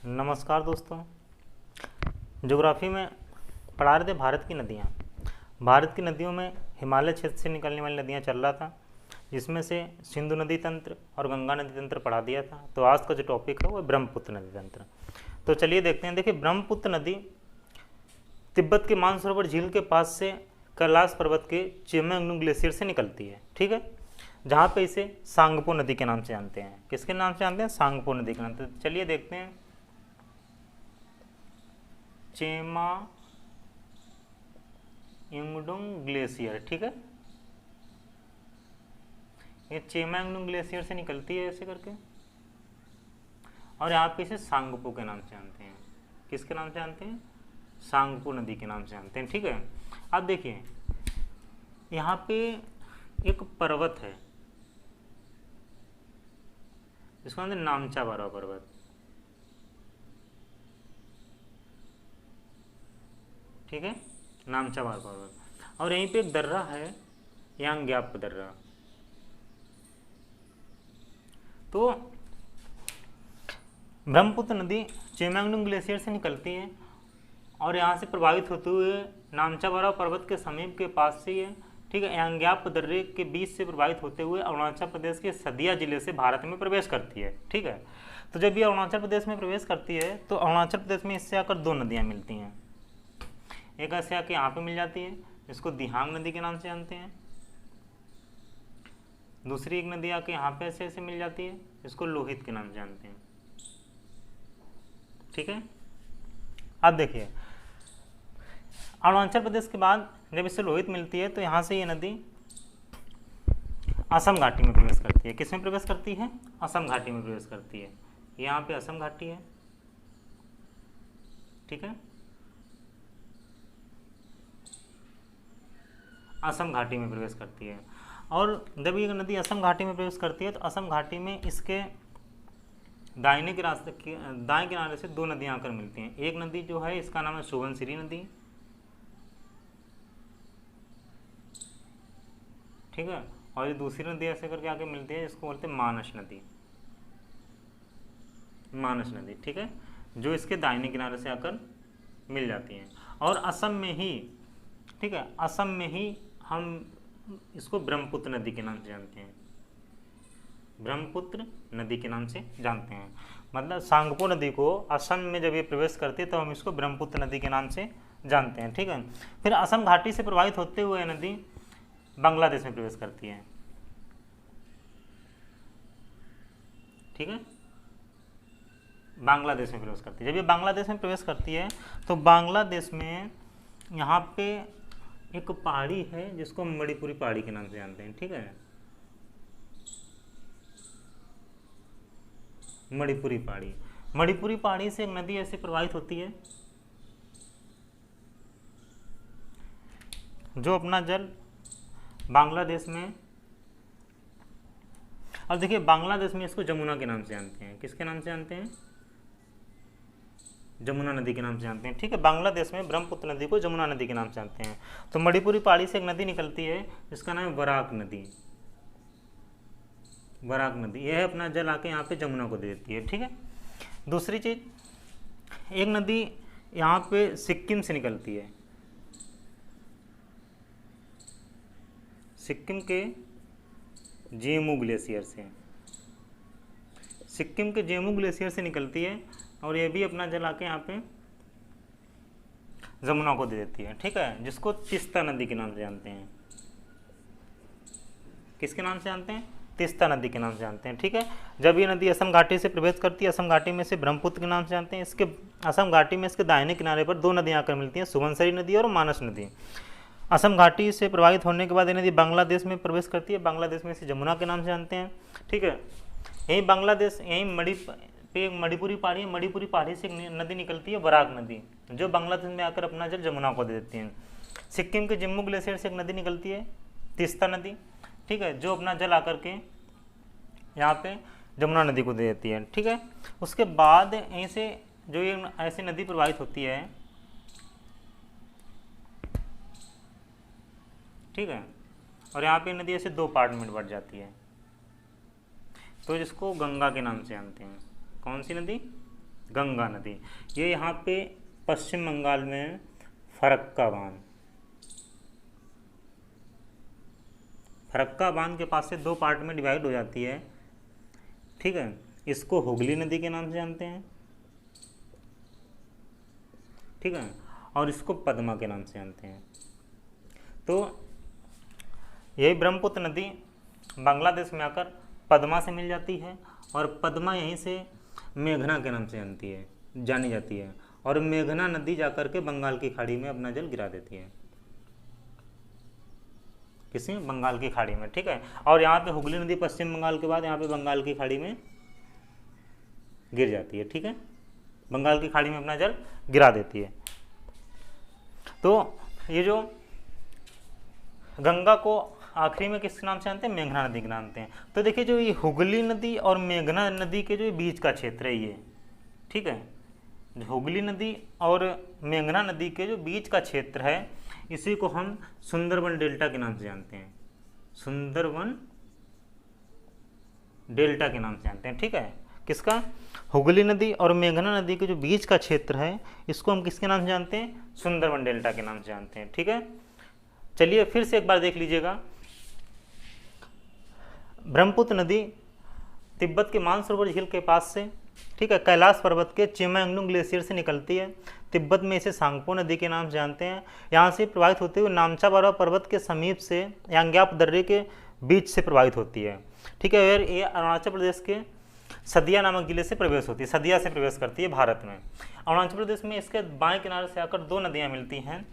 नमस्कार दोस्तों। ज्योग्राफी में पढ़ा रहे थे भारत की नदियाँ। भारत की नदियों में हिमालय क्षेत्र से निकलने वाली नदियाँ चल रहा था, जिसमें से सिंधु नदी तंत्र और गंगा नदी तंत्र पढ़ा दिया था। तो आज का जो टॉपिक है वो ब्रह्मपुत्र नदी तंत्र। तो चलिए देखते हैं। देखिए, ब्रह्मपुत्र नदी तिब्बत के मानसरोवर झील के पास से कैलाश पर्वत के चेमांगनू ग्लेशियर से निकलती है, ठीक है, जहाँ पे इसे सांगपो नदी के नाम से जानते हैं। किसके नाम से जानते हैं? सांगपो नदी के नाम से। चलिए देखते हैं। चेमांगनू ग्लेशियर, ठीक है, ये चेमांगनू ग्लेशियर से निकलती है ऐसे करके, और यहाँ पे इसे सांगपो के नाम से जानते हैं। किसके नाम से जानते हैं? सांगपो नदी के नाम से जानते हैं, ठीक है। अब देखिए, यहाँ पे एक पर्वत है जिसको नाम है नामचा बारवा पर्वत, ठीक है, नामचा बारवा पर्वत। और यहीं पे एक दर्रा है, यांग्याप दर्रा। तो ब्रह्मपुत्र नदी चेमांगनू ग्लेशियर से निकलती है और यहाँ से प्रभावित होते हुए नामचा बारवा पर्वत के समीप के पास से ये, ठीक है, यांग्याप दर्रे के बीच से प्रभावित होते हुए अरुणाचल प्रदेश के सदिया जिले से भारत में प्रवेश करती है, ठीक है। तो जब ये अरुणाचल प्रदेश में प्रवेश करती है तो अरुणाचल प्रदेश में इससे आकर दो नदियाँ मिलती हैं। एक ऐसे आके यहाँ पे मिल जाती है, जिसको दिहांग नदी के नाम से जानते हैं। दूसरी एक नदी आके यहाँ पे ऐसे ऐसे मिल जाती है, जिसको लोहित के नाम से जानते हैं, ठीक है। अब देखिए, अरुणाचल प्रदेश के बाद जब इससे लोहित मिलती है तो यहाँ से ये नदी असम घाटी में प्रवेश करती है। किस में प्रवेश करती है? असम घाटी में प्रवेश करती है। यहाँ पे असम घाटी है, ठीक है, असम घाटी में प्रवेश करती है। और जब ये नदी असम घाटी में प्रवेश करती है तो असम घाटी में इसके दाहिने दाएं किनारे से दो नदियां आकर मिलती हैं। एक नदी जो है इसका नाम है सुबनसिरी नदी, ठीक है, और ये दूसरी नदी ऐसे करके आके मिलती है, जिसको बोलते हैं मानस नदी। मानस नदी, ठीक है, जो इसके दाहिने किनारे से आकर मिल जाती हैं। और असम में ही, ठीक है, असम में ही हम इसको ब्रह्मपुत्र नदी के नाम से जानते हैं। ब्रह्मपुत्र नदी के नाम से जानते हैं। मतलब सांगपो नदी को असम में जब ये प्रवेश करती है तो हम इसको ब्रह्मपुत्र नदी के नाम से जानते हैं, ठीक है। फिर असम घाटी से प्रवाहित होते हुए नदी बांग्लादेश में प्रवेश करती है, ठीक है, बांग्लादेश में प्रवेश करती है। जब ये बांग्लादेश में प्रवेश करती है तो बांग्लादेश में यहाँ पे एक पहाड़ी है जिसको मणिपुरी पहाड़ी के नाम से जानते हैं, ठीक है, मणिपुरी पहाड़ी। मणिपुरी पहाड़ी से एक नदी ऐसे प्रवाहित होती है जो अपना जल बांग्लादेश में, अब देखिए बांग्लादेश में इसको जमुना के नाम से जानते हैं। किसके नाम से जानते हैं? जमुना नदी के नाम से जानते हैं, ठीक है। बांग्लादेश में ब्रह्मपुत्र नदी को जमुना नदी के नाम से जानते हैं। तो मणिपुरी पहाड़ी से एक नदी निकलती है जिसका नाम है बराक नदी। बराक नदी यह अपना जल आके यहाँ पे जमुना को दे देती है, ठीक है। दूसरी चीज, एक नदी यहाँ पे सिक्किम से निकलती है, सिक्किम के जेमू ग्लेशियर से, सिक्किम के जेमू ग्लेशियर से निकलती है और ये भी अपना जल आके यहाँ पे जमुना को दे देती है, ठीक है, जिसको तीस्ता नदी के नाम से जानते हैं। किसके नाम से जानते हैं? तीस्ता नदी के नाम से जानते हैं, ठीक है। जब ये नदी असम घाटी से प्रवेश करती है, असम घाटी में से ब्रह्मपुत्र के नाम से जानते हैं। इसके असम घाटी में इसके दाहिने किनारे पर दो नदियाँ आकर मिलती हैं, सुबनसिरी नदी और मानस नदी। असम घाटी से प्रवाहित होने के बाद ये नदी बांग्लादेश में प्रवेश करती है, बांग्लादेश में इसे जमुना के नाम से जानते हैं, ठीक है। यही बांग्लादेश, यही मणिपुरी पहाड़ी, मणिपुरी पहाड़ी से एक नदी निकलती है बराक नदी, जो बांग्लादेश में आकर अपना जल जमुना को दे देती है। सिक्किम के जम्मू ग्लेशियर से एक नदी निकलती है तीस्ता नदी, ठीक है, जो अपना जल आकर के यहाँ पे जमुना नदी को दे देती है, ठीक है। उसके बाद यहीं से जो ये ऐसी नदी प्रवाहित होती है, ठीक है, और यहाँ पे नदी ऐसे दो पार्ट में बढ़ जाती है, तो जिसको गंगा के नाम से जानते हैं। कौन सी नदी? गंगा नदी। ये यहाँ पे पश्चिम बंगाल में है, फरक्का बांध। फरक्का बांध के पास से दो पार्ट में डिवाइड हो जाती है, ठीक है। इसको हुगली नदी के नाम से जानते हैं, ठीक है, और इसको पद्मा के नाम से जानते हैं। तो यही ब्रह्मपुत्र नदी बांग्लादेश में आकर पद्मा से मिल जाती है, और पद्मा यहीं से मेघना के नाम से जानी जाती है, और मेघना नदी जाकर के बंगाल की खाड़ी में अपना जल गिरा देती है, किसी बंगाल की खाड़ी में, ठीक है। और यहाँ पे हुगली नदी पश्चिम बंगाल के बाद यहाँ पे बंगाल की खाड़ी में गिर जाती है, ठीक है, बंगाल की खाड़ी में अपना जल गिरा देती है। तो ये जो गंगा को आखिरी में किस नाम से जानते हैं, मेघना नदी के नाम से। तो देखिए जो ये हुगली नदी और मेघना नदी के जो बीच का क्षेत्र है ये, ठीक है, हुगली नदी और मेघना नदी के जो बीच का क्षेत्र है इसी को हम सुंदरबन डेल्टा के नाम से जानते हैं, सुंदरबन डेल्टा के नाम से जानते हैं, ठीक है। किसका, हुगली नदी और मेघना नदी के जो बीच का क्षेत्र है इसको हम किसके नाम से जानते हैं, सुंदरबन डेल्टा के नाम से जानते हैं, ठीक है। चलिए फिर से एक बार देख लीजिएगा। ब्रह्मपुत्र नदी तिब्बत के मानसरोवर झील के पास से, ठीक है, कैलाश पर्वत के चिमांगनुंग ग्लेशियर से निकलती है। तिब्बत में इसे सांगपो नदी के नाम से जानते हैं। यहाँ से प्रवाहित होते हुए नामचा बारवा पर्वत के समीप से यांग्याप दर्रे के बीच से प्रवाहित होती है, ठीक है। और ये अरुणाचल प्रदेश के सदिया नामक जिले से प्रवेश होती है, सदिया से प्रवेश करती है भारत में। अरुणाचल प्रदेश में इसके बाएं किनारे से आकर दो नदियाँ मिलती हैं,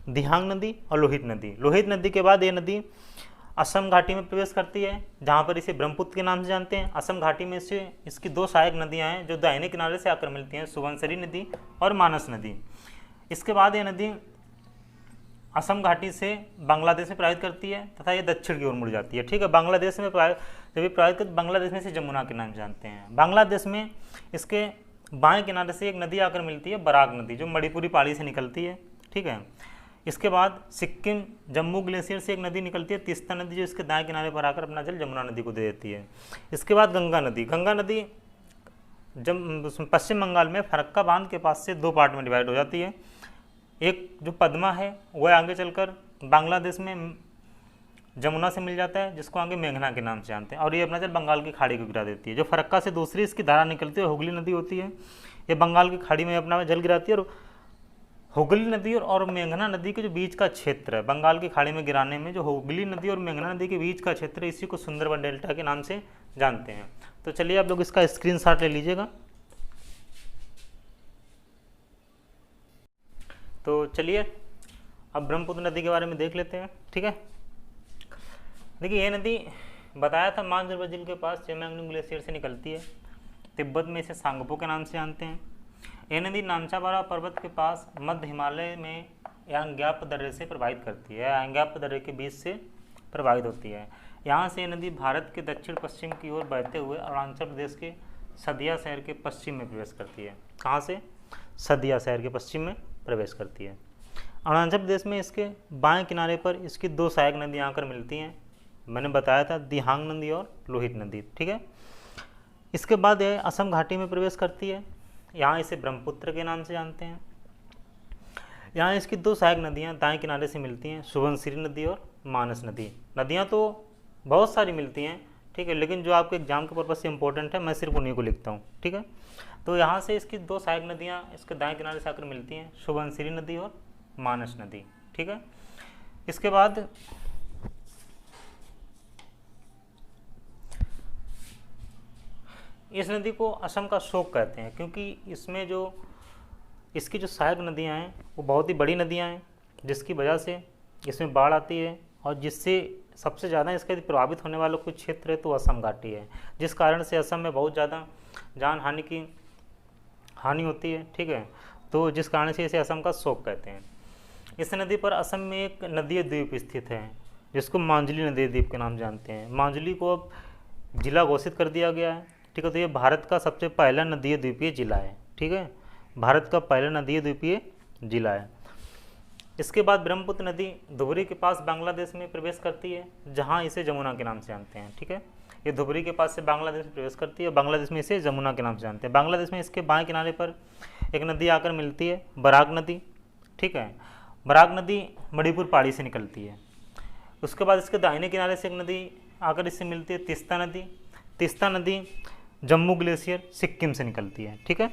दिहांग नदी और लोहित नदी। लोहित नदी के बाद ये नदी असम घाटी में प्रवेश करती है, जहाँ पर इसे ब्रह्मपुत्र के नाम से जानते हैं। असम घाटी में से इसकी दो सहायक नदियाँ हैं जो दाहिने किनारे से आकर मिलती हैं, सुबनसिरी नदी और मानस नदी। इसके बाद ये नदी असम घाटी से बांग्लादेश में प्रवाहित करती है तथा ये दक्षिण की ओर मुड़ जाती है, ठीक है। बांग्लादेश में जब ये प्रवाहित करती, बांग्लादेश में इसे जमुना के नाम से जानते हैं। बांग्लादेश में इसके बाएँ किनारे से एक नदी आकर मिलती है, बराक नदी, जो मणिपुरी पहाड़ी से निकलती है, ठीक है। इसके बाद सिक्किम जम्मू ग्लेशियर से एक नदी निकलती है, तीस्ता नदी, जो इसके दाएं किनारे पर आकर अपना जल जमुना नदी को दे देती है। इसके बाद गंगा नदी। गंगा नदी पश्चिम बंगाल में फरक्का बांध के पास से दो पार्ट में डिवाइड हो जाती है। एक जो पद्मा है वह आगे चलकर बांग्लादेश में जमुना से मिल जाता है, जिसको आगे मेघना के नाम से जानते हैं, और ये अपना जल बंगाल की खाड़ी को गिरा देती है। जो फरक्का से दूसरी इसकी धारा निकलती है हुगली नदी होती है, ये बंगाल की खाड़ी में अपना जल गिराती है। और हुगली नदी और मेघना नदी के जो बीच का क्षेत्र है बंगाल की खाड़ी में गिराने में, जो हुगली नदी और मेघना नदी के बीच का क्षेत्र है, इसी को सुंदरबन डेल्टा के नाम से जानते हैं। तो चलिए आप लोग इसका स्क्रीनशॉट ले लीजिएगा। तो चलिए अब ब्रह्मपुत्र नदी के बारे में देख लेते हैं, ठीक है। देखिए ये नदी बताया था मानसरोवर झील के पास चिमांगनुंग ग्लेशियर से निकलती है, तिब्बत में इसे सांगपो के नाम से जानते हैं। यह नदी नामचा बारवा पर्वत के पास मध्य हिमालय में यांग्याप दर्रे से प्रवाहित करती है, यांग्याप दर्रे के बीच से प्रवाहित होती है। यहाँ से नदी भारत के दक्षिण पश्चिम की ओर बहते हुए अरुणाचल प्रदेश के सदिया शहर के पश्चिम में प्रवेश करती है। कहाँ से? सदिया शहर के पश्चिम में प्रवेश करती है। अरुणाचल प्रदेश में इसके बाएं किनारे पर इसकी दो सहायक नदियाँ आकर मिलती हैं, मैंने बताया था, दिहांग नदी और लोहित नदी, ठीक है। इसके बाद यह असम घाटी में प्रवेश करती है, यहाँ इसे ब्रह्मपुत्र के नाम से जानते हैं। यहाँ इसकी दो सहायक नदियाँ दाएं किनारे से मिलती हैं, सुबनसिरी नदी और मानस नदी। नदियाँ तो बहुत सारी मिलती हैं, ठीक है, लेकिन जो आपके एग्जाम के पर्पज से इंपॉर्टेंट है मैं सिर्फ उन्हीं को लिखता हूँ, ठीक है। तो यहाँ से इसकी दो सहायक नदियाँ इसके दाएं किनारे से आकर मिलती हैं, सुबनसिरी नदी और मानस नदी, ठीक है। इसके बाद इस नदी को असम का शोक कहते हैं, क्योंकि इसमें जो इसकी जो सहायक नदियाँ हैं वो बहुत ही बड़ी नदियाँ हैं, जिसकी वजह से इसमें बाढ़ आती है, और जिससे सबसे ज़्यादा इसके प्रभावित होने वाला कोई क्षेत्र है तो असम घाटी है, जिस कारण से असम में बहुत ज़्यादा जान हानि होती है, ठीक है। तो जिस कारण से इसे असम का शोक कहते हैं। इस नदी पर असम में एक नदीय द्वीप स्थित है, जिसको मांजुली नदी द्वीप के नाम जानते हैं। मांजुली को अब जिला घोषित कर दिया गया है, ठीक है। तो ये भारत का सबसे पहला नदीय द्वीपीय जिला है, ठीक है, भारत का पहला नदीय द्वीपीय जिला है। इसके बाद ब्रह्मपुत्र नदी धुबरी के पास बांग्लादेश में प्रवेश करती है, जहाँ इसे जमुना के नाम से जानते हैं, ठीक है। ये धुबरी के पास से बांग्लादेश में प्रवेश करती है। बांग्लादेश में इसे जमुना के नाम से जानते हैं। बांग्लादेश में इसके बाएं किनारे पर एक नदी आकर मिलती है, बराक नदी, ठीक है। बराक नदी मणिपुर पहाड़ी से निकलती है। उसके बाद इसके दाहिने किनारे से एक नदी आकर इससे मिलती है, तीस्ता नदी। तीस्ता नदी जम्मू ग्लेशियर सिक्किम से निकलती है, ठीक है।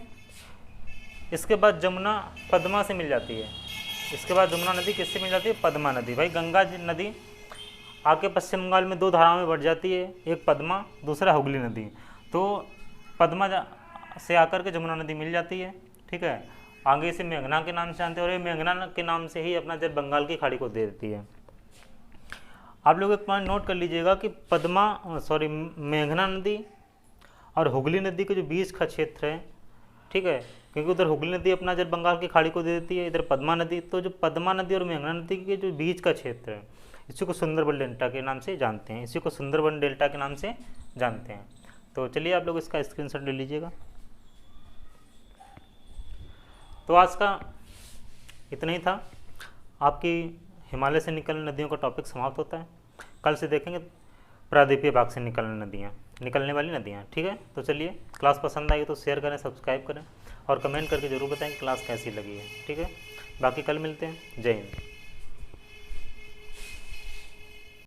इसके बाद जमुना पद्मा से मिल जाती है। इसके बाद जमुना नदी किससे मिल जाती है? पद्मा नदी। भाई गंगा नदी आके पश्चिम बंगाल में दो धाराओं में बढ़ जाती है, एक पद्मा, दूसरा हुगली नदी। तो पद्मा से आकर के जमुना नदी मिल जाती है, ठीक है। आगे इसे मेघना के नाम से जानते हैं और ये मेघना के नाम से ही अपना जल बंगाल की खाड़ी को दे देती है। आप लोग एक पॉइंट नोट कर लीजिएगा कि मेघना नदी और हुगली नदी के जो बीच का क्षेत्र है, ठीक है, क्योंकि उधर हुगली नदी अपना जल बंगाल की खाड़ी को दे देती है, इधर पद्मा नदी। तो जो पद्मा नदी और मेघना नदी के जो बीच का क्षेत्र है, इसी को सुंदरबन डेल्टा के नाम से जानते हैं। इसी को सुंदरबन डेल्टा के नाम से जानते हैं। तो चलिए आप लोग इसका स्क्रीनशॉट ले लीजिएगा। तो आज का इतना ही था। आपकी हिमालय से निकलने नदियों का टॉपिक समाप्त होता है। कल से देखेंगे प्रायद्वीपीय भाग से निकलने वाली नदियाँ, ठीक है। तो चलिए, क्लास पसंद आई तो शेयर करें, सब्सक्राइब करें और कमेंट करके ज़रूर बताएं कि क्लास कैसी लगी है, ठीक है। बाकी कल मिलते हैं। जय हिंद।